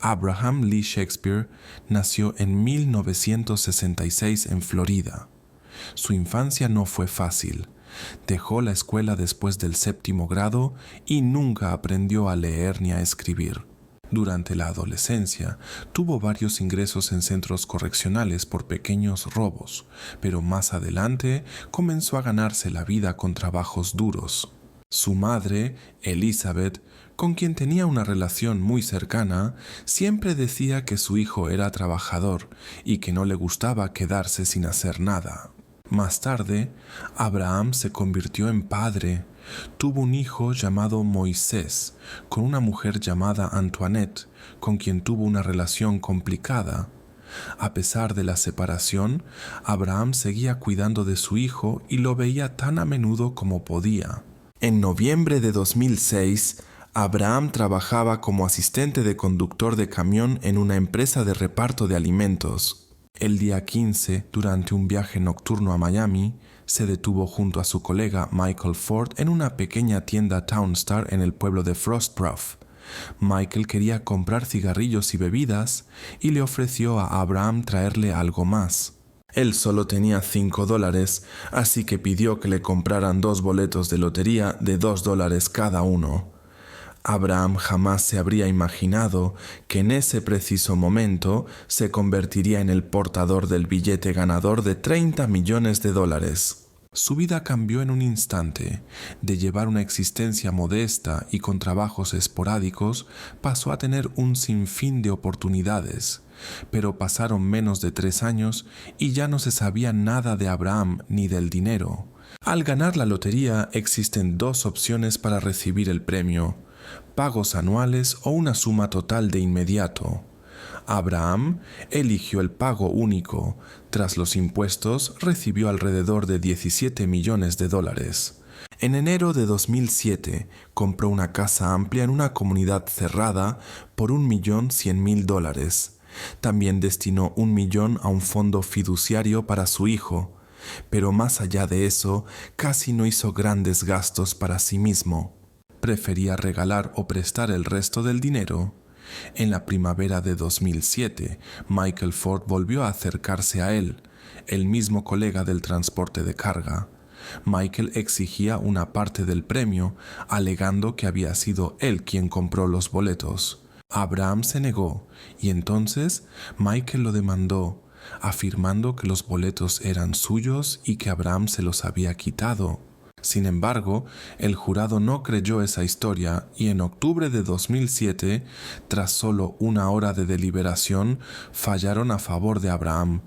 Abraham Lee Shakespeare nació en 1966 en Florida. Su infancia no fue fácil. Dejó la escuela después del 7º grado y nunca aprendió a leer ni a escribir. Durante la adolescencia, tuvo varios ingresos en centros correccionales por pequeños robos, pero más adelante comenzó a ganarse la vida con trabajos duros. Su madre, Elizabeth, con quien tenía una relación muy cercana, siempre decía que su hijo era trabajador y que no le gustaba quedarse sin hacer nada. Más tarde, Abraham se convirtió en padre. Tuvo un hijo llamado Moisés, con una mujer llamada Antoinette, con quien tuvo una relación complicada. A pesar de la separación, Abraham seguía cuidando de su hijo y lo veía tan a menudo como podía. En noviembre de 2006, Abraham trabajaba como asistente de conductor de camión en una empresa de reparto de alimentos. El día 15, durante un viaje nocturno a Miami, se detuvo junto a su colega Michael Ford en una pequeña tienda Townstar en el pueblo de Frostbluff. Michael quería comprar cigarrillos y bebidas y le ofreció a Abraham traerle algo más. Él solo tenía $5, así que pidió que le compraran 2 boletos de lotería de $2 cada uno. Abraham jamás se habría imaginado que en ese preciso momento se convertiría en el portador del billete ganador de $30 millones. Su vida cambió en un instante. De llevar una existencia modesta y con trabajos esporádicos, pasó a tener un sinfín de oportunidades. Pero pasaron menos de 3 años y ya no se sabía nada de Abraham ni del dinero. Al ganar la lotería existen 2 opciones para recibir el premio: pagos anuales o una suma total de inmediato. Abraham eligió el pago único. Tras los impuestos, recibió alrededor de $17 millones. En enero de 2007, compró una casa amplia en una comunidad cerrada por $1.100.000. También destinó $1 millón a un fondo fiduciario para su hijo. Pero más allá de eso, casi no hizo grandes gastos para sí mismo. Prefería regalar o prestar el resto del dinero. En la primavera de 2007, Michael Ford volvió a acercarse a él, el mismo colega del transporte de carga. Michael exigía una parte del premio, alegando que había sido él quien compró los boletos. Abraham se negó, y entonces Michael lo demandó, afirmando que los boletos eran suyos y que Abraham se los había quitado. Sin embargo, el jurado no creyó esa historia y en octubre de 2007, tras solo 1 hora de deliberación, fallaron a favor de Abraham.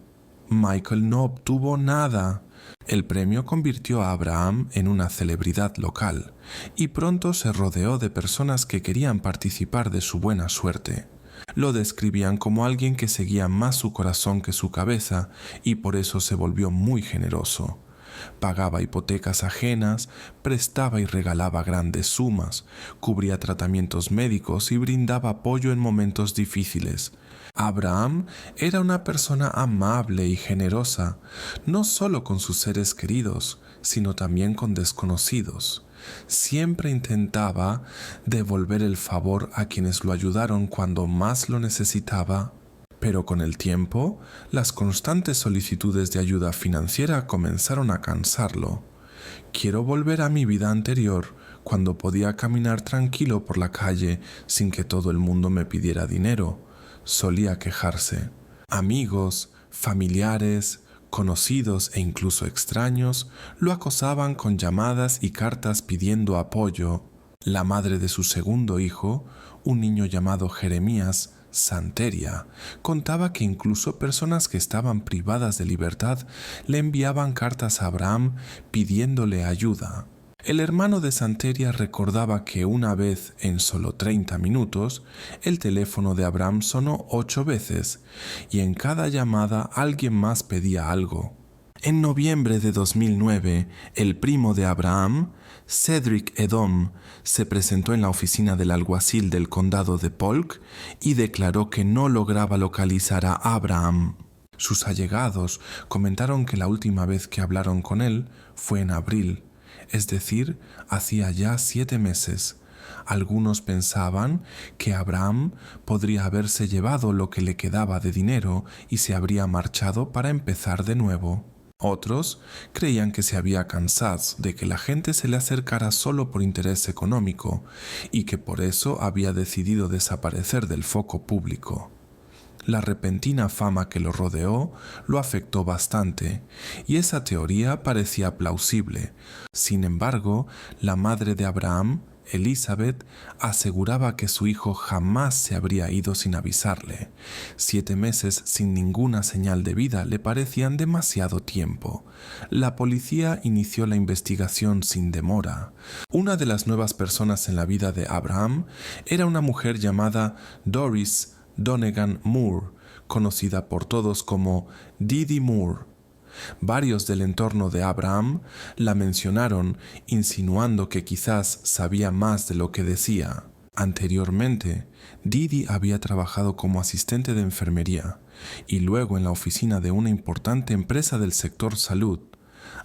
Michael no obtuvo nada. El premio convirtió a Abraham en una celebridad local y pronto se rodeó de personas que querían participar de su buena suerte. Lo describían como alguien que seguía más su corazón que su cabeza y por eso se volvió muy generoso. Pagaba hipotecas ajenas, prestaba y regalaba grandes sumas, cubría tratamientos médicos y brindaba apoyo en momentos difíciles. Abraham era una persona amable y generosa, no solo con sus seres queridos, sino también con desconocidos. Siempre intentaba devolver el favor a quienes lo ayudaron cuando más lo necesitaba. Pero con el tiempo, las constantes solicitudes de ayuda financiera comenzaron a cansarlo. Quiero volver a mi vida anterior, cuando podía caminar tranquilo por la calle sin que todo el mundo me pidiera dinero, solía quejarse. Amigos, familiares, conocidos e incluso extraños lo acosaban con llamadas y cartas pidiendo apoyo. La madre de su segundo hijo, un niño llamado Jeremías Santeria, contaba que incluso personas que estaban privadas de libertad le enviaban cartas a Abraham pidiéndole ayuda. El hermano de Santeria recordaba que una vez en solo 30 minutos, el teléfono de Abraham sonó 8 veces y en cada llamada alguien más pedía algo. En noviembre de 2009, el primo de Abraham, Cedric Edom, se presentó en la oficina del alguacil del condado de Polk y declaró que no lograba localizar a Abraham. Sus allegados comentaron que la última vez que hablaron con él fue en abril, es decir, hacía ya 7 meses. Algunos pensaban que Abraham podría haberse llevado lo que le quedaba de dinero y se habría marchado para empezar de nuevo. Otros creían que se había cansado de que la gente se le acercara solo por interés económico y que por eso había decidido desaparecer del foco público. La repentina fama que lo rodeó lo afectó bastante, y esa teoría parecía plausible. Sin embargo, la madre de Abraham, Elizabeth, aseguraba que su hijo jamás se habría ido sin avisarle. 7 meses sin ninguna señal de vida le parecían demasiado tiempo. La policía inició la investigación sin demora. Una de las nuevas personas en la vida de Abraham era una mujer llamada Doris Donegan Moore, conocida por todos como Didi Moore. Varios del entorno de Abraham la mencionaron, insinuando que quizás sabía más de lo que decía. Anteriormente, Didi había trabajado como asistente de enfermería y luego en la oficina de una importante empresa del sector salud.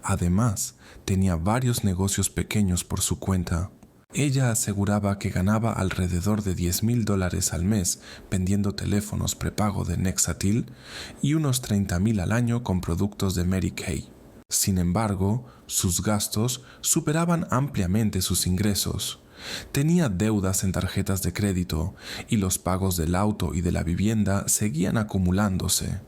Además, tenía varios negocios pequeños por su cuenta. Ella aseguraba que ganaba alrededor de $10,000 al mes vendiendo teléfonos prepago de Nexatil y unos $30,000 al año con productos de Mary Kay. Sin embargo, sus gastos superaban ampliamente sus ingresos. Tenía deudas en tarjetas de crédito y los pagos del auto y de la vivienda seguían acumulándose.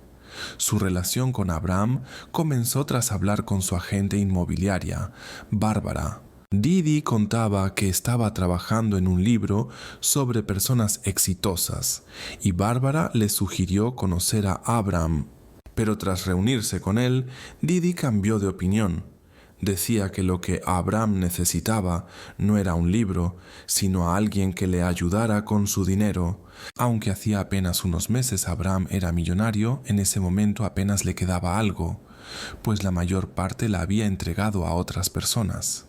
Su relación con Abraham comenzó tras hablar con su agente inmobiliaria, Bárbara. Didi contaba que estaba trabajando en un libro sobre personas exitosas y Bárbara le sugirió conocer a Abraham. Pero tras reunirse con él, Didi cambió de opinión. Decía que lo que Abraham necesitaba no era un libro, sino a alguien que le ayudara con su dinero. Aunque hacía apenas unos meses Abraham era millonario, en ese momento apenas le quedaba algo, pues la mayor parte la había entregado a otras personas.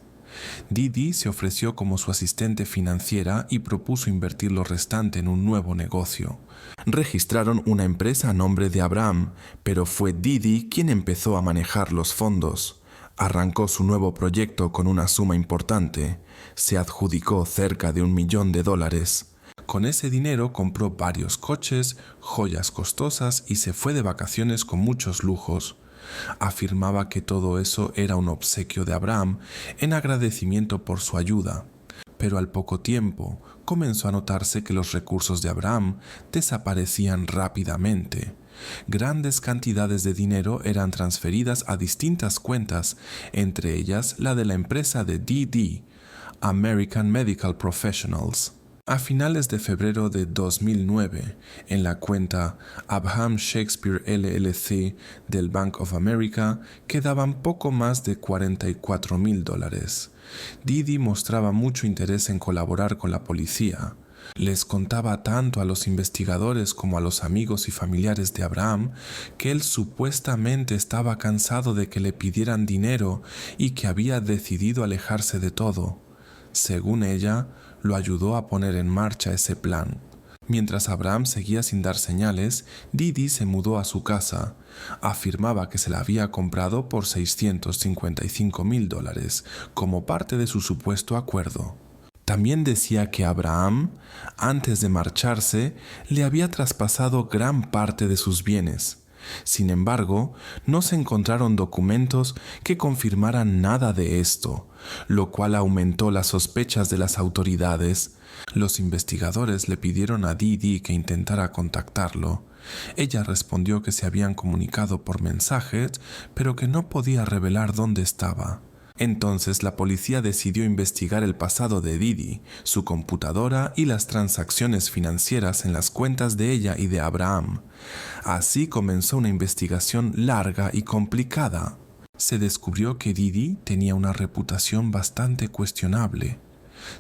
Didi se ofreció como su asistente financiera y propuso invertir lo restante en un nuevo negocio. Registraron una empresa a nombre de Abraham, pero fue Didi quien empezó a manejar los fondos. Arrancó su nuevo proyecto con una suma importante. Se adjudicó cerca de $1 millón. Con ese dinero compró varios coches, joyas costosas y se fue de vacaciones con muchos lujos. Afirmaba que todo eso era un obsequio de Abraham en agradecimiento por su ayuda, pero al poco tiempo comenzó a notarse que los recursos de Abraham desaparecían rápidamente. Grandes cantidades de dinero eran transferidas a distintas cuentas, entre ellas la de la empresa de DD, American Medical Professionals. A finales de febrero de 2009, en la cuenta Abraham Shakespeare LLC del Bank of America quedaban poco más de $44,000. Didi mostraba mucho interés en colaborar con la policía. Les contaba tanto a los investigadores como a los amigos y familiares de Abraham que él supuestamente estaba cansado de que le pidieran dinero y que había decidido alejarse de todo. Según ella, lo ayudó a poner en marcha ese plan. Mientras Abraham seguía sin dar señales, Didi se mudó a su casa. Afirmaba que se la había comprado por $655,000 como parte de su supuesto acuerdo. También decía que Abraham, antes de marcharse, le había traspasado gran parte de sus bienes. Sin embargo, no se encontraron documentos que confirmaran nada de esto, lo cual aumentó las sospechas de las autoridades. Los investigadores le pidieron a Didi que intentara contactarlo. Ella respondió que se habían comunicado por mensajes, pero que no podía revelar dónde estaba. Entonces la policía decidió investigar el pasado de Didi, su computadora y las transacciones financieras en las cuentas de ella y de Abraham. Así comenzó una investigación larga y complicada. Se descubrió que Didi tenía una reputación bastante cuestionable.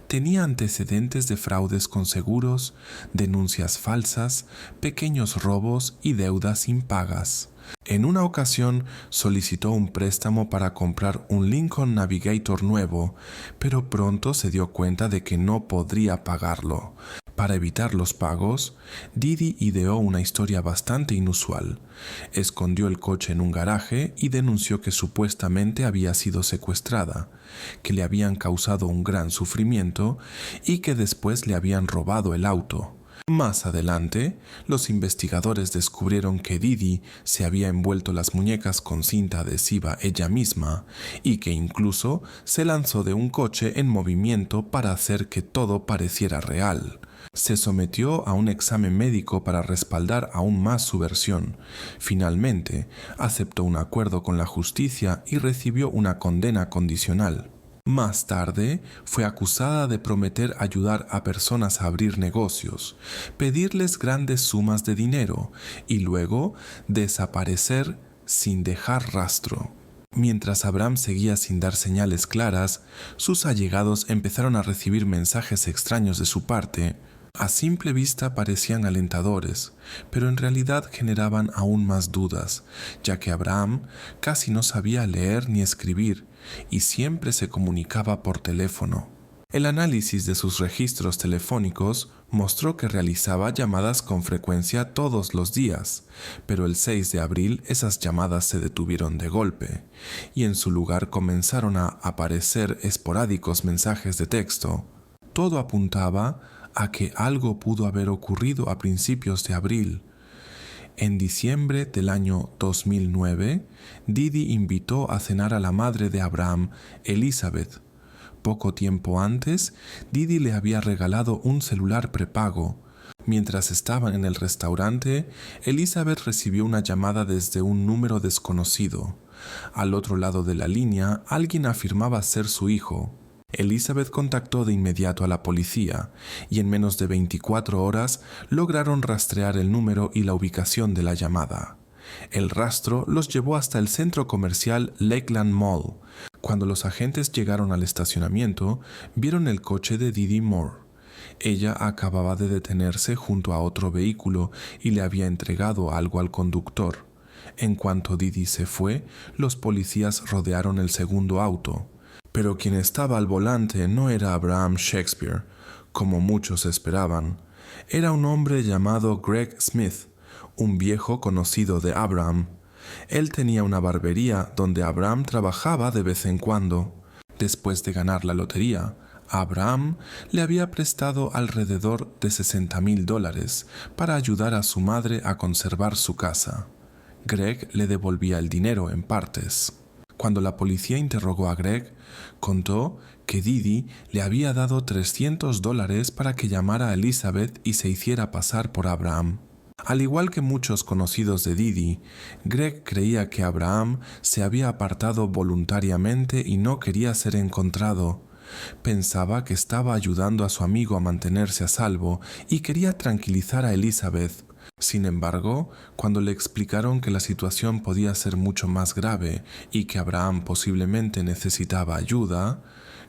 Tenía antecedentes de fraudes con seguros, denuncias falsas, pequeños robos y deudas impagas. En una ocasión solicitó un préstamo para comprar un Lincoln Navigator nuevo, pero pronto se dio cuenta de que no podría pagarlo. Para evitar los pagos, Didi ideó una historia bastante inusual. Escondió el coche en un garaje y denunció que supuestamente había sido secuestrada, que le habían causado un gran sufrimiento y que después le habían robado el auto. Más adelante, los investigadores descubrieron que Didi se había envuelto las muñecas con cinta adhesiva ella misma y que incluso se lanzó de un coche en movimiento para hacer que todo pareciera real. Se sometió a un examen médico para respaldar aún más su versión. Finalmente, aceptó un acuerdo con la justicia y recibió una condena condicional. Más tarde, fue acusada de prometer ayudar a personas a abrir negocios, pedirles grandes sumas de dinero y luego desaparecer sin dejar rastro. Mientras Abraham seguía sin dar señales claras, sus allegados empezaron a recibir mensajes extraños de su parte. A simple vista parecían alentadores, pero en realidad generaban aún más dudas, ya que Abraham casi no sabía leer ni escribir y siempre se comunicaba por teléfono. El análisis de sus registros telefónicos mostró que realizaba llamadas con frecuencia todos los días, pero el 6 de abril esas llamadas se detuvieron de golpe, y en su lugar comenzaron a aparecer esporádicos mensajes de texto. Todo apuntaba a que algo pudo haber ocurrido a principios de abril. En diciembre del año 2009, Didi invitó a cenar a la madre de Abraham, Elizabeth. Poco tiempo antes, Didi le había regalado un celular prepago. Mientras estaban en el restaurante, Elizabeth recibió una llamada desde un número desconocido. Al otro lado de la línea, alguien afirmaba ser su hijo. Elizabeth contactó de inmediato a la policía y en menos de 24 horas lograron rastrear el número y la ubicación de la llamada. El rastro los llevó hasta el centro comercial Lakeland Mall. Cuando los agentes llegaron al estacionamiento, vieron el coche de Didi Moore. Ella acababa de detenerse junto a otro vehículo y le había entregado algo al conductor. En cuanto Didi se fue, los policías rodearon el segundo auto. Pero quien estaba al volante no era Abraham Shakespeare, como muchos esperaban. Era un hombre llamado Greg Smith, un viejo conocido de Abraham. Él tenía una barbería donde Abraham trabajaba de vez en cuando. Después de ganar la lotería, Abraham le había prestado alrededor de $60,000 para ayudar a su madre a conservar su casa. Greg le devolvía el dinero en partes. Cuando la policía interrogó a Greg, contó que Didi le había dado $300 para que llamara a Elizabeth y se hiciera pasar por Abraham. Al igual que muchos conocidos de Didi, Greg creía que Abraham se había apartado voluntariamente y no quería ser encontrado. Pensaba que estaba ayudando a su amigo a mantenerse a salvo y quería tranquilizar a Elizabeth. Sin embargo, cuando le explicaron que la situación podía ser mucho más grave y que Abraham posiblemente necesitaba ayuda,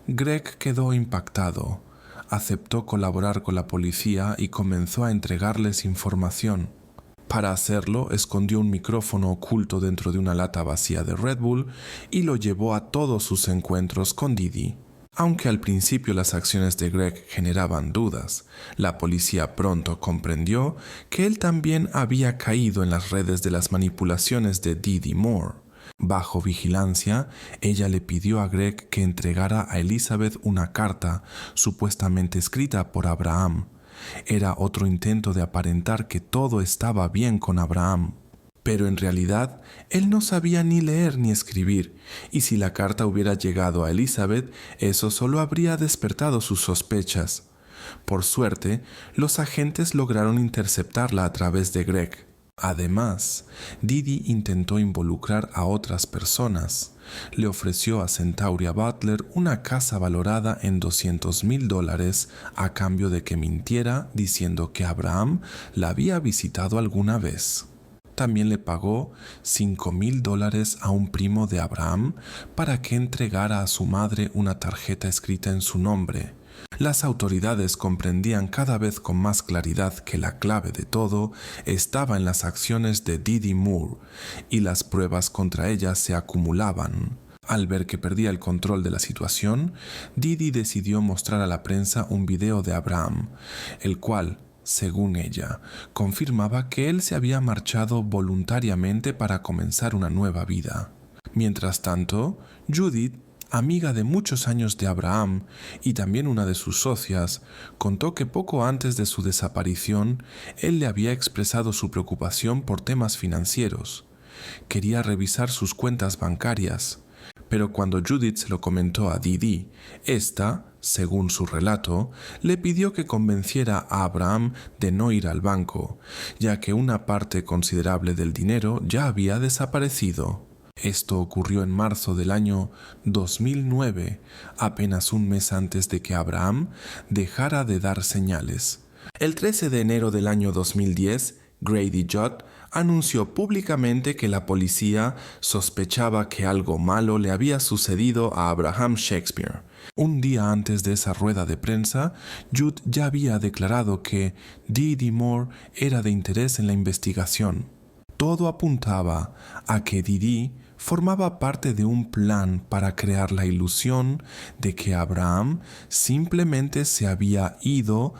Greg quedó impactado. Aceptó colaborar con la policía y comenzó a entregarles información. Para hacerlo, escondió un micrófono oculto dentro de una lata vacía de Red Bull y lo llevó a todos sus encuentros con Didi. Aunque al principio las acciones de Greg generaban dudas, la policía pronto comprendió que él también había caído en las redes de las manipulaciones de Didi Moore. Bajo vigilancia, ella le pidió a Greg que entregara a Elizabeth una carta supuestamente escrita por Abraham. Era otro intento de aparentar que todo estaba bien con Abraham. Pero en realidad, él no sabía ni leer ni escribir, y si la carta hubiera llegado a Elizabeth, eso solo habría despertado sus sospechas. Por suerte, los agentes lograron interceptarla a través de Greg. Además, Didi intentó involucrar a otras personas. Le ofreció a Centauria Butler una casa valorada en $200,000 a cambio de que mintiera diciendo que Abraham la había visitado alguna vez. También le pagó $5,000 a un primo de Abraham para que entregara a su madre una tarjeta escrita en su nombre. Las autoridades comprendían cada vez con más claridad que la clave de todo estaba en las acciones de Didi Moore y las pruebas contra ella se acumulaban. Al ver que perdía el control de la situación, Didi decidió mostrar a la prensa un video de Abraham, el cual, según ella, confirmaba que él se había marchado voluntariamente para comenzar una nueva vida. Mientras tanto, Judith, amiga de muchos años de Abraham y también una de sus socias, contó que poco antes de su desaparición, él le había expresado su preocupación por temas financieros. Quería revisar sus cuentas bancarias, pero cuando Judith se lo comentó a Didi, ésta, según su relato, le pidió que convenciera a Abraham de no ir al banco, ya que una parte considerable del dinero ya había desaparecido. Esto ocurrió en marzo del año 2009, apenas un mes antes de que Abraham dejara de dar señales. El 13 de enero del año 2010, Grady Judd anunció públicamente que la policía sospechaba que algo malo le había sucedido a Abraham Shakespeare. Un día antes de esa rueda de prensa, Judd ya había declarado que Didi Moore era de interés en la investigación. Todo apuntaba a que Didi formaba parte de un plan para crear la ilusión de que Abraham simplemente se había ido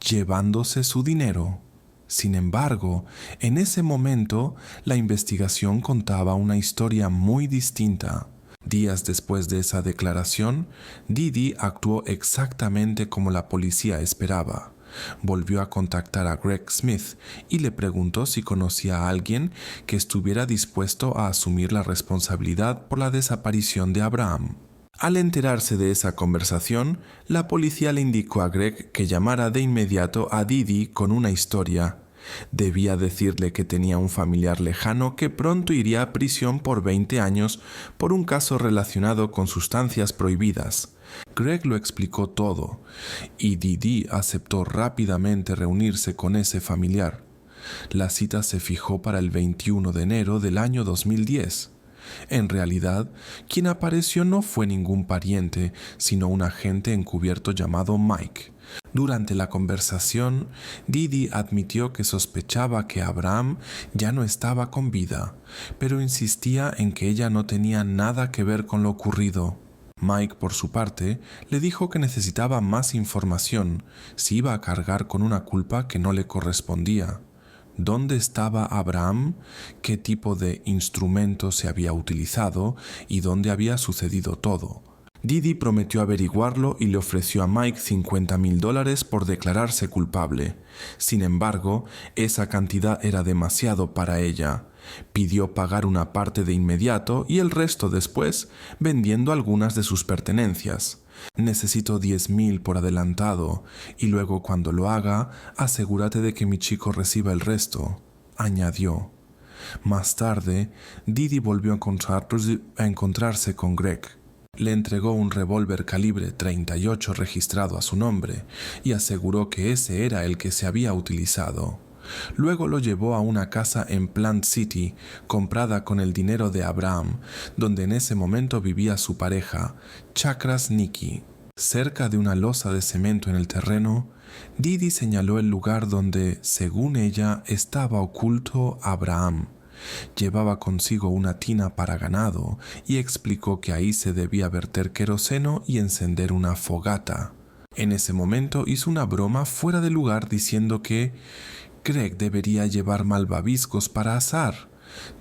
llevándose su dinero. Sin embargo, en ese momento, la investigación contaba una historia muy distinta. Días después de esa declaración, Didi actuó exactamente como la policía esperaba. Volvió a contactar a Greg Smith y le preguntó si conocía a alguien que estuviera dispuesto a asumir la responsabilidad por la desaparición de Abraham. Al enterarse de esa conversación, la policía le indicó a Greg que llamara de inmediato a Didi con una historia. Debía decirle que tenía un familiar lejano que pronto iría a prisión por 20 años por un caso relacionado con sustancias prohibidas. Greg lo explicó todo, y Didi aceptó rápidamente reunirse con ese familiar. La cita se fijó para el 21 de enero del año 2010. En realidad, quien apareció no fue ningún pariente, sino un agente encubierto llamado Mike. Durante la conversación, Didi admitió que sospechaba que Abraham ya no estaba con vida, pero insistía en que ella no tenía nada que ver con lo ocurrido. Mike, por su parte, le dijo que necesitaba más información si iba a cargar con una culpa que no le correspondía. ¿Dónde estaba Abraham? ¿Qué tipo de instrumento se había utilizado? ¿Y dónde había sucedido todo? Didi prometió averiguarlo y le ofreció a Mike $50,000 por declararse culpable. Sin embargo, esa cantidad era demasiado para ella. Pidió pagar una parte de inmediato y el resto después, vendiendo algunas de sus pertenencias. Necesito 10,000 por adelantado, y luego cuando lo haga, asegúrate de que mi chico reciba el resto, añadió. Más tarde, Didi volvió a encontrarse con Greg. Le entregó un revólver calibre .38 registrado a su nombre y aseguró que ese era el que se había utilizado. Luego lo llevó a una casa en Plant City, comprada con el dinero de Abraham, donde en ese momento vivía su pareja, Chakras Nikki. Cerca de una losa de cemento en el terreno, Didi señaló el lugar donde, según ella, estaba oculto Abraham. Llevaba consigo una tina para ganado y explicó que ahí se debía verter queroseno y encender una fogata. En ese momento hizo una broma fuera de lugar diciendo que Greg debería llevar malvaviscos para asar.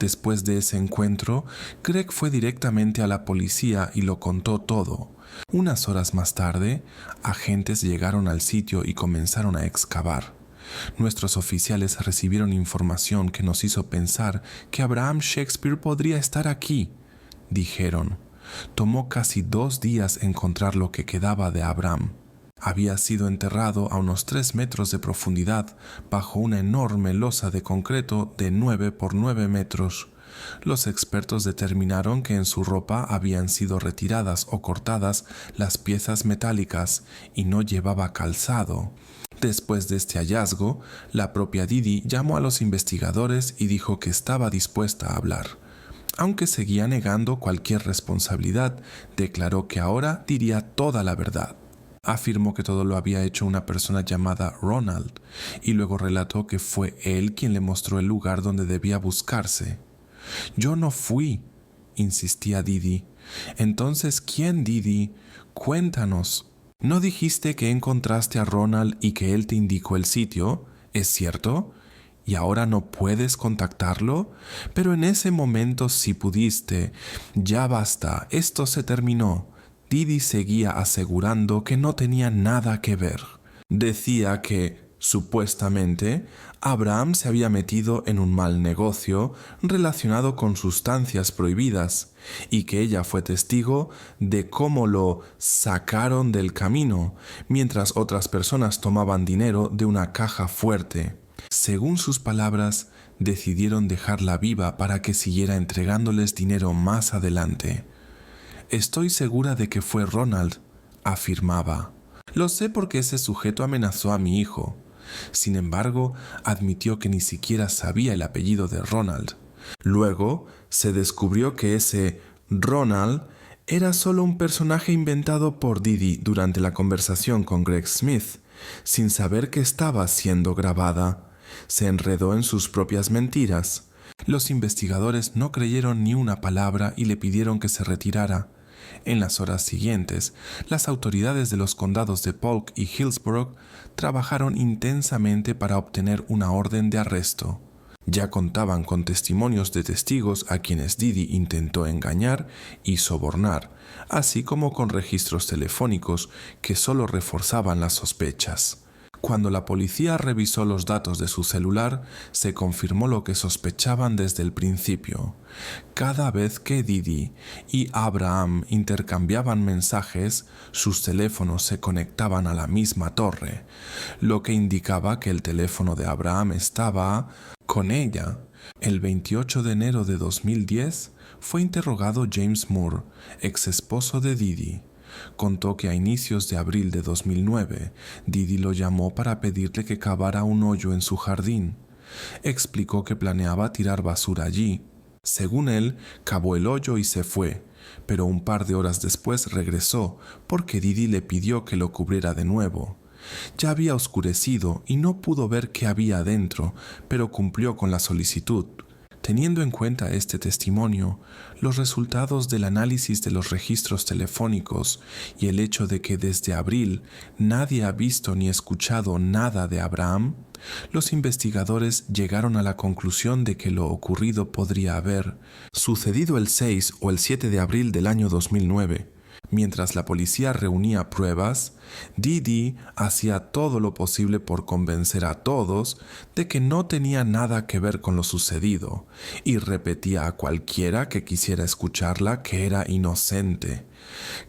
Después de ese encuentro, Greg fue directamente a la policía y lo contó todo. Unas horas más tarde, agentes llegaron al sitio y comenzaron a excavar. Nuestros oficiales recibieron información que nos hizo pensar que Abraham Shakespeare podría estar aquí, dijeron. Tomó casi 2 días encontrar lo que quedaba de Abraham. Había sido enterrado a unos 3 metros de profundidad bajo una enorme losa de concreto de 9 por 9 metros. Los expertos determinaron que en su ropa habían sido retiradas o cortadas las piezas metálicas y no llevaba calzado. Después de este hallazgo, la propia Didi llamó a los investigadores y dijo que estaba dispuesta a hablar. Aunque seguía negando cualquier responsabilidad, declaró que ahora diría toda la verdad. Afirmó que todo lo había hecho una persona llamada Ronald y luego relató que fue él quien le mostró el lugar donde debía buscarse. «Yo no fui», insistía Didi. Entonces, ¿quién, Didi? Cuéntanos. ¿No dijiste que encontraste a Ronald y que él te indicó el sitio? ¿Es cierto? ¿Y ahora no puedes contactarlo? Pero en ese momento sí pudiste. Ya basta, esto se terminó. Didi seguía asegurando que no tenía nada que ver. Decía que, supuestamente, Abraham se había metido en un mal negocio relacionado con sustancias prohibidas y que ella fue testigo de cómo lo sacaron del camino mientras otras personas tomaban dinero de una caja fuerte. Según sus palabras, decidieron dejarla viva para que siguiera entregándoles dinero más adelante. Estoy segura de que fue Ronald, afirmaba. Lo sé porque ese sujeto amenazó a mi hijo. Sin embargo, admitió que ni siquiera sabía el apellido de Ronald. Luego, se descubrió que ese Ronald era solo un personaje inventado por Didi durante la conversación con Greg Smith, sin saber que estaba siendo grabada. Se enredó en sus propias mentiras. Los investigadores no creyeron ni una palabra y le pidieron que se retirara. En las horas siguientes, las autoridades de los condados de Polk y Hillsborough trabajaron intensamente para obtener una orden de arresto. Ya contaban con testimonios de testigos a quienes Didi intentó engañar y sobornar, así como con registros telefónicos que solo reforzaban las sospechas. Cuando la policía revisó los datos de su celular, se confirmó lo que sospechaban desde el principio. Cada vez que Didi y Abraham intercambiaban mensajes, sus teléfonos se conectaban a la misma torre, lo que indicaba que el teléfono de Abraham estaba con ella. El 28 de enero de 2010 fue interrogado James Moore, ex esposo de Didi. Contó que a inicios de abril de 2009, Didi lo llamó para pedirle que cavara un hoyo en su jardín. Explicó que planeaba tirar basura allí. Según él, cavó el hoyo y se fue, pero un par de horas después regresó porque Didi le pidió que lo cubriera de nuevo. Ya había oscurecido y no pudo ver qué había adentro, pero cumplió con la solicitud. Teniendo en cuenta este testimonio, los resultados del análisis de los registros telefónicos y el hecho de que desde abril nadie ha visto ni escuchado nada de Abraham, los investigadores llegaron a la conclusión de que lo ocurrido podría haber sucedido el 6 o el 7 de abril del año 2009. Mientras la policía reunía pruebas, Didi hacía todo lo posible por convencer a todos de que no tenía nada que ver con lo sucedido y repetía a cualquiera que quisiera escucharla que era inocente.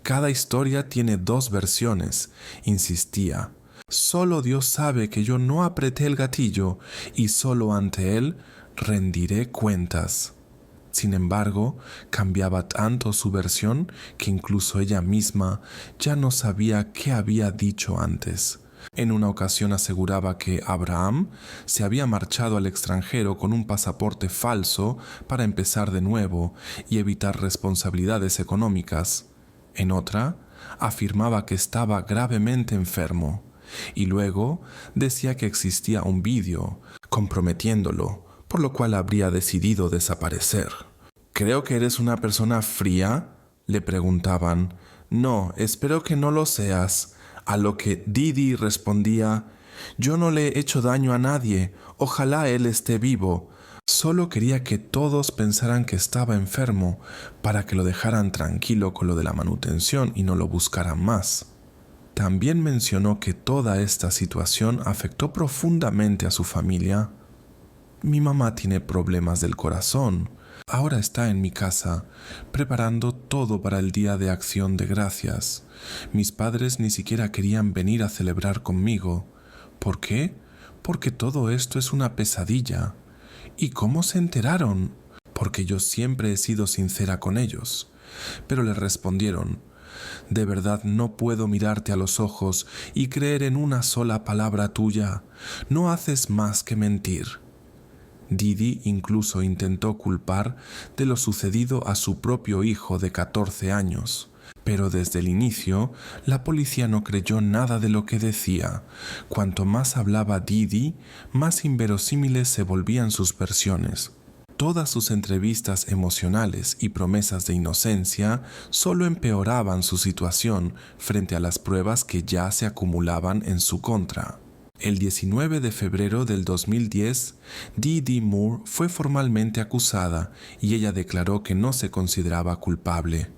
Cada historia tiene dos versiones, insistía. Solo Dios sabe que yo no apreté el gatillo y solo ante Él rendiré cuentas. Sin embargo, cambiaba tanto su versión que incluso ella misma ya no sabía qué había dicho antes. En una ocasión aseguraba que Abraham se había marchado al extranjero con un pasaporte falso para empezar de nuevo y evitar responsabilidades económicas. En otra, afirmaba que estaba gravemente enfermo. Y luego decía que existía un vídeo comprometiéndolo, por lo cual habría decidido desaparecer. «¿Creo que eres una persona fría?», le preguntaban. «No, espero que no lo seas», a lo que Didi respondía: «Yo no le he hecho daño a nadie, ojalá él esté vivo. Solo quería que todos pensaran que estaba enfermo, para que lo dejaran tranquilo con lo de la manutención y no lo buscaran más». También mencionó que toda esta situación afectó profundamente a su familia. «Mi mamá tiene problemas del corazón. Ahora está en mi casa, preparando todo para el Día de Acción de Gracias. Mis padres ni siquiera querían venir a celebrar conmigo. ¿Por qué? Porque todo esto es una pesadilla». «¿Y cómo se enteraron?». «Porque yo siempre he sido sincera con ellos». Pero le respondieron: «De verdad no puedo mirarte a los ojos y creer en una sola palabra tuya. No haces más que mentir». Didi incluso intentó culpar de lo sucedido a su propio hijo de 14 años, pero desde el inicio la policía no creyó nada de lo que decía. Cuanto más hablaba Didi, más inverosímiles se volvían sus versiones. Todas sus entrevistas emocionales y promesas de inocencia solo empeoraban su situación frente a las pruebas que ya se acumulaban en su contra. El 19 de febrero del 2010, Dee Dee Moore fue formalmente acusada y ella declaró que no se consideraba culpable.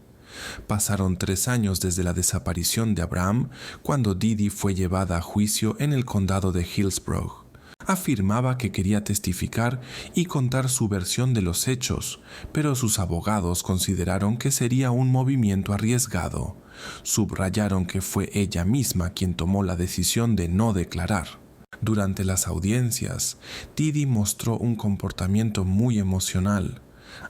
Pasaron 3 años desde la desaparición de Abraham cuando Dee Dee fue llevada a juicio en el condado de Hillsborough. Afirmaba que quería testificar y contar su versión de los hechos, pero sus abogados consideraron que sería un movimiento arriesgado. Subrayaron que fue ella misma quien tomó la decisión de no declarar. Durante las audiencias, Dee Dee mostró un comportamiento muy emocional.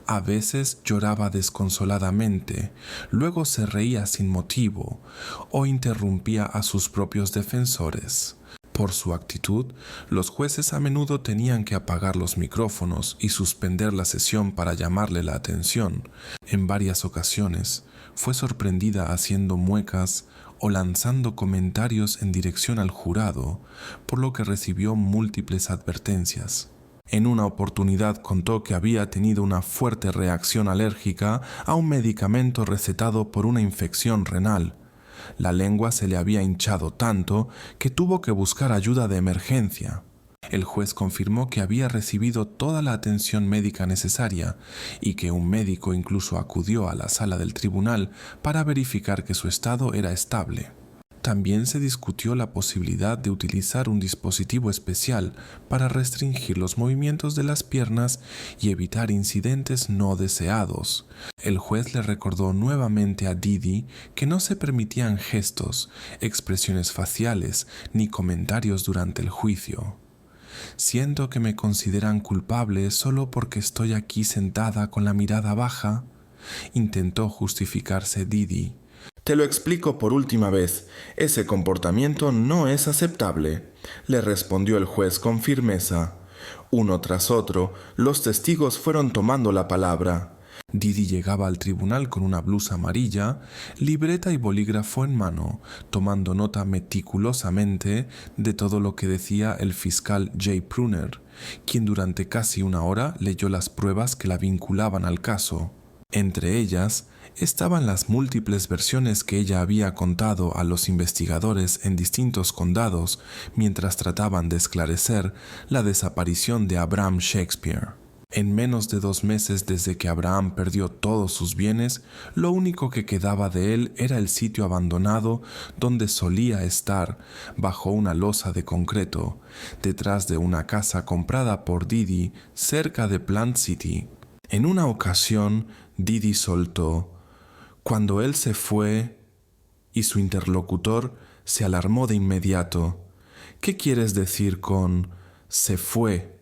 A veces lloraba desconsoladamente, luego se reía sin motivo o interrumpía a sus propios defensores. Por su actitud, los jueces a menudo tenían que apagar los micrófonos y suspender la sesión para llamarle la atención. En varias ocasiones, fue sorprendida haciendo muecas o lanzando comentarios en dirección al jurado, por lo que recibió múltiples advertencias. En una oportunidad contó que había tenido una fuerte reacción alérgica a un medicamento recetado por una infección renal. La lengua se le había hinchado tanto que tuvo que buscar ayuda de emergencia. El juez confirmó que había recibido toda la atención médica necesaria y que un médico incluso acudió a la sala del tribunal para verificar que su estado era estable. También se discutió la posibilidad de utilizar un dispositivo especial para restringir los movimientos de las piernas y evitar incidentes no deseados. El juez le recordó nuevamente a Dee Dee que no se permitían gestos, expresiones faciales ni comentarios durante el juicio. «Siento que me consideran culpable solo porque estoy aquí sentada con la mirada baja», intentó justificarse Dee Dee. «Te lo explico por última vez, ese comportamiento no es aceptable», le respondió el juez con firmeza. Uno tras otro, los testigos fueron tomando la palabra. Dee Dee llegaba al tribunal con una blusa amarilla, libreta y bolígrafo en mano, tomando nota meticulosamente de todo lo que decía el fiscal Jay Pruner, quien durante casi 1 hora leyó las pruebas que la vinculaban al caso. Entre ellas estaban las múltiples versiones que ella había contado a los investigadores en distintos condados mientras trataban de esclarecer la desaparición de Abraham Shakespeare. En menos de 2 meses desde que Abraham perdió todos sus bienes, lo único que quedaba de él era el sitio abandonado donde solía estar, bajo una losa de concreto, detrás de una casa comprada por Dee Dee cerca de Plant City. En una ocasión, Dee Dee soltó: «Cuando él se fue», y su interlocutor se alarmó de inmediato. «¿Qué quieres decir con se fue?».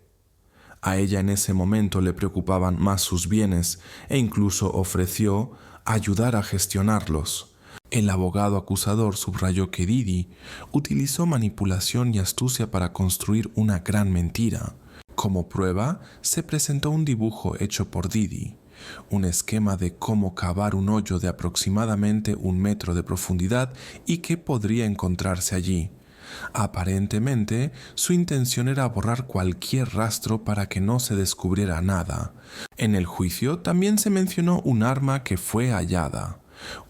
A ella en ese momento le preocupaban más sus bienes e incluso ofreció ayudar a gestionarlos. El abogado acusador subrayó que Dee Dee utilizó manipulación y astucia para construir una gran mentira. Como prueba, se presentó un dibujo hecho por Dee Dee, un esquema de cómo cavar un hoyo de aproximadamente 1 metro de profundidad y qué podría encontrarse allí. Aparentemente, su intención era borrar cualquier rastro para que no se descubriera nada. En el juicio también se mencionó un arma que fue hallada.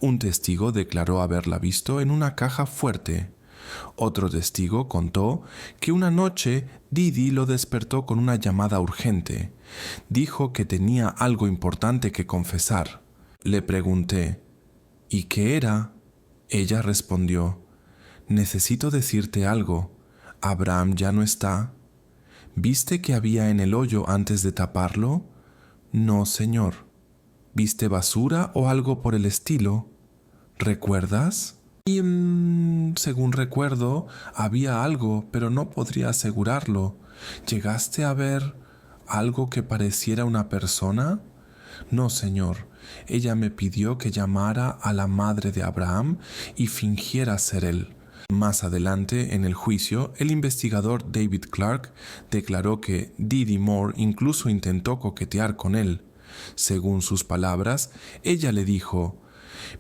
Un testigo declaró haberla visto en una caja fuerte. Otro testigo contó que una noche Dee Dee lo despertó con una llamada urgente. Dijo que tenía algo importante que confesar. Le pregunté: «¿Y qué era?». Ella respondió: «Necesito decirte algo. Abraham ya no está». «¿Viste qué había en el hoyo antes de taparlo?». «No, señor». «¿Viste basura o algo por el estilo?». «¿Recuerdas?». «Y, según recuerdo, había algo, pero no podría asegurarlo». «¿Llegaste a ver algo que pareciera una persona?». «No, señor. Ella me pidió que llamara a la madre de Abraham y fingiera ser él». Más adelante, en el juicio, el investigador David Clark declaró que Dee Dee Moore incluso intentó coquetear con él. Según sus palabras, ella le dijo: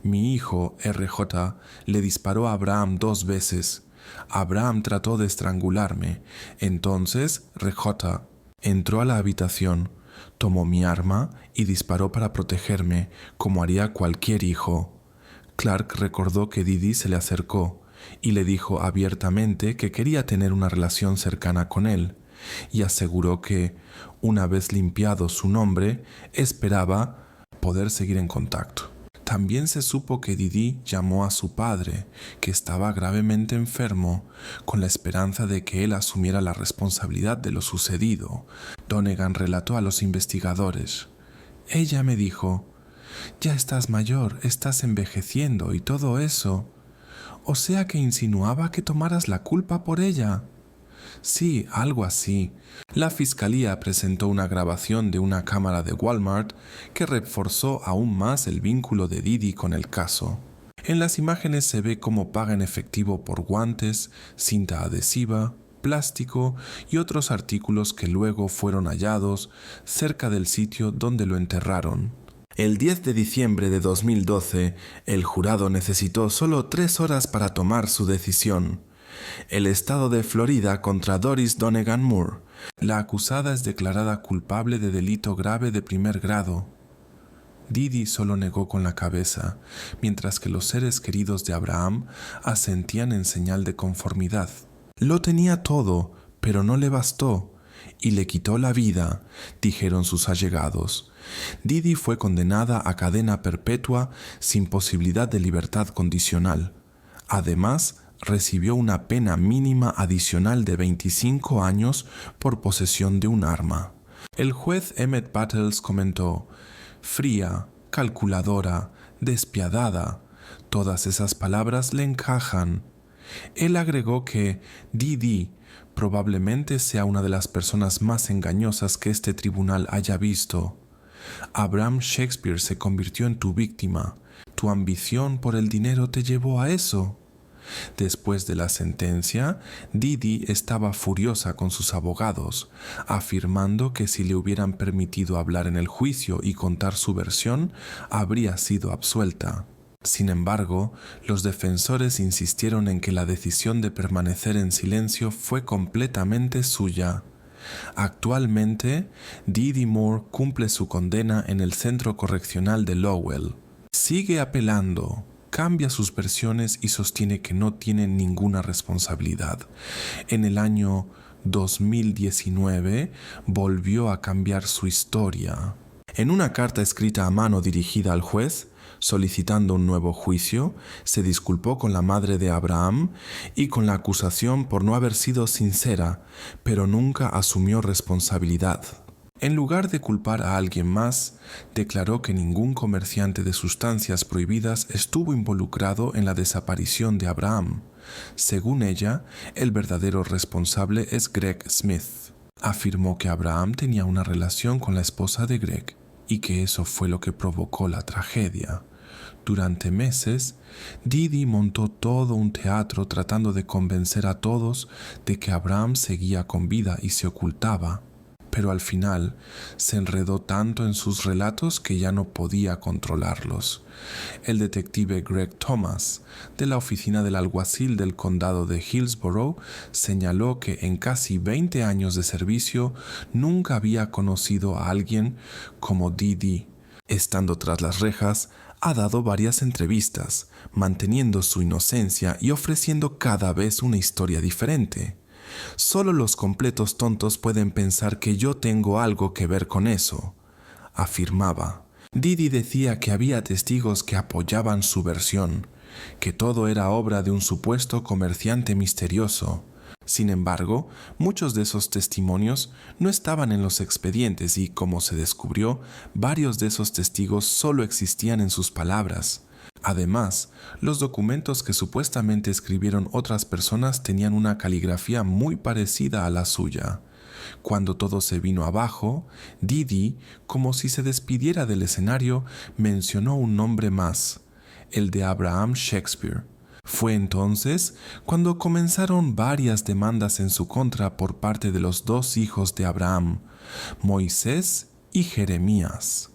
«Mi hijo, RJ, le disparó a Abraham 2 veces. Abraham trató de estrangularme. Entonces, RJ entró a la habitación, Tomó mi arma y disparó para protegerme, como haría cualquier hijo. Clark recordó que Didi se le acercó y le dijo abiertamente que quería tener una relación cercana con él, y aseguró que, una vez limpiado su nombre, esperaba poder seguir en contacto. También se supo que Didi llamó a su padre, que estaba gravemente enfermo, con la esperanza de que él asumiera la responsabilidad de lo sucedido. Donegan relató a los investigadores: «Ella me dijo, ya estás mayor, estás envejeciendo y todo eso. O sea que insinuaba que tomaras la culpa por ella». Sí, algo así. La fiscalía presentó una grabación de una cámara de Walmart que reforzó aún más el vínculo de Didi con el caso. En las imágenes se ve cómo paga en efectivo por guantes, cinta adhesiva, plástico y otros artículos que luego fueron hallados cerca del sitio donde lo enterraron. El 10 de diciembre de 2012, el jurado necesitó solo 3 horas para tomar su decisión. El estado de Florida contra Doris Donegan Moore. La acusada es declarada culpable de delito grave de primer grado. Didi solo negó con la cabeza, mientras que los seres queridos de Abraham asentían en señal de conformidad. Lo tenía todo, pero no le bastó, y le quitó la vida, dijeron sus allegados. Didi fue condenada a cadena perpetua sin posibilidad de libertad condicional. Además, recibió una pena mínima adicional de 25 años por posesión de un arma. El juez Emmett Battles comentó: «Fría, calculadora, despiadada, todas esas palabras le encajan». Él agregó que Didi probablemente sea una de las personas más engañosas que este tribunal haya visto. Abraham Shakespeare se convirtió en tu víctima. Tu ambición por el dinero te llevó a eso. Después de la sentencia, Didi estaba furiosa con sus abogados, afirmando que si le hubieran permitido hablar en el juicio y contar su versión, habría sido absuelta. Sin embargo, los defensores insistieron en que la decisión de permanecer en silencio fue completamente suya. Actualmente, Didi Moore cumple su condena en el Centro Correccional de Lowell. Sigue apelando, cambia sus versiones y sostiene que no tiene ninguna responsabilidad. En el año 2019 volvió a cambiar su historia. En una carta escrita a mano dirigida al juez, solicitando un nuevo juicio, se disculpó con la madre de Abraham y con la acusación por no haber sido sincera, pero nunca asumió responsabilidad. En lugar de culpar a alguien más, declaró que ningún comerciante de sustancias prohibidas estuvo involucrado en la desaparición de Abraham. Según ella, el verdadero responsable es Greg Smith. Afirmó que Abraham tenía una relación con la esposa de Greg y que eso fue lo que provocó la tragedia. Durante meses, Didi montó todo un teatro tratando de convencer a todos de que Abraham seguía con vida y se ocultaba, pero al final se enredó tanto en sus relatos que ya no podía controlarlos. El detective Greg Thomas, de la oficina del alguacil del condado de Hillsborough, señaló que en casi 20 años de servicio nunca había conocido a alguien como Didi. Estando tras las rejas, ha dado varias entrevistas, manteniendo su inocencia y ofreciendo cada vez una historia diferente. Solo los completos tontos pueden pensar que yo tengo algo que ver con eso, afirmaba. Didi decía que había testigos que apoyaban su versión, que todo era obra de un supuesto comerciante misterioso. Sin embargo, muchos de esos testimonios no estaban en los expedientes y, como se descubrió, varios de esos testigos solo existían en sus palabras. Además, los documentos que supuestamente escribieron otras personas tenían una caligrafía muy parecida a la suya. Cuando todo se vino abajo, Didi, como si se despidiera del escenario, mencionó un nombre más, el de Abraham Shakespeare. Fue entonces cuando comenzaron varias demandas en su contra por parte de los 2 hijos de Abraham, Moisés y Jeremías.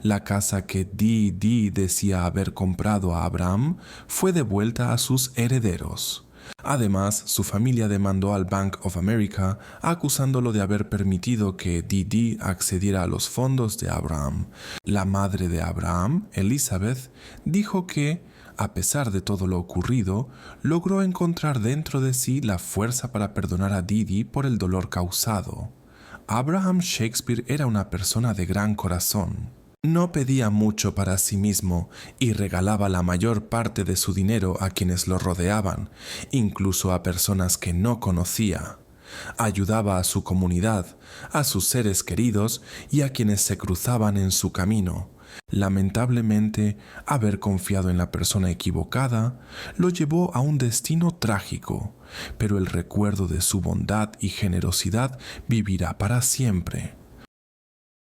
La casa que Didi decía haber comprado a Abraham fue devuelta a sus herederos. Además, su familia demandó al Bank of America acusándolo de haber permitido que Dee accediera a los fondos de Abraham. La madre de Abraham, Elizabeth, dijo que, a pesar de todo lo ocurrido, logró encontrar dentro de sí la fuerza para perdonar a Dee por el dolor causado. Abraham Shakespeare era una persona de gran corazón. No pedía mucho para sí mismo y regalaba la mayor parte de su dinero a quienes lo rodeaban, incluso a personas que no conocía. Ayudaba a su comunidad, a sus seres queridos y a quienes se cruzaban en su camino. Lamentablemente, haber confiado en la persona equivocada lo llevó a un destino trágico, pero el recuerdo de su bondad y generosidad vivirá para siempre.